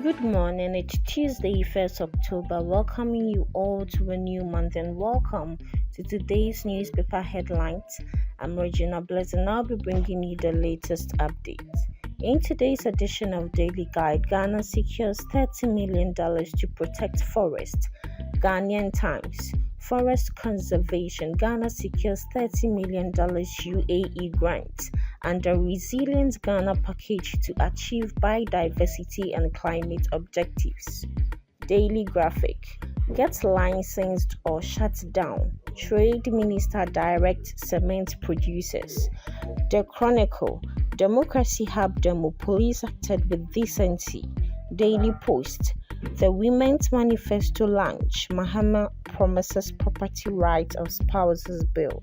Good morning, it's Tuesday, 1st October. Welcoming you all to a new month and welcome to today's newspaper headlines. I'm Regina Bless and I'll be bringing you the latest updates. In today's edition of Daily Guide, Ghana secures $30 million to protect forest. Ghanaian Times. Forest conservation. Ghana secures $30 million UAE grant under Resilient Ghana package to achieve biodiversity and climate objectives. Daily Graphic. Get licensed or shut down. Trade Minister direct cement producers. The Chronicle. Democracy Hub Demo. Police acted with decency. Daily Post. The Women's Manifesto launch. Mahama promises property rights of spouses bill.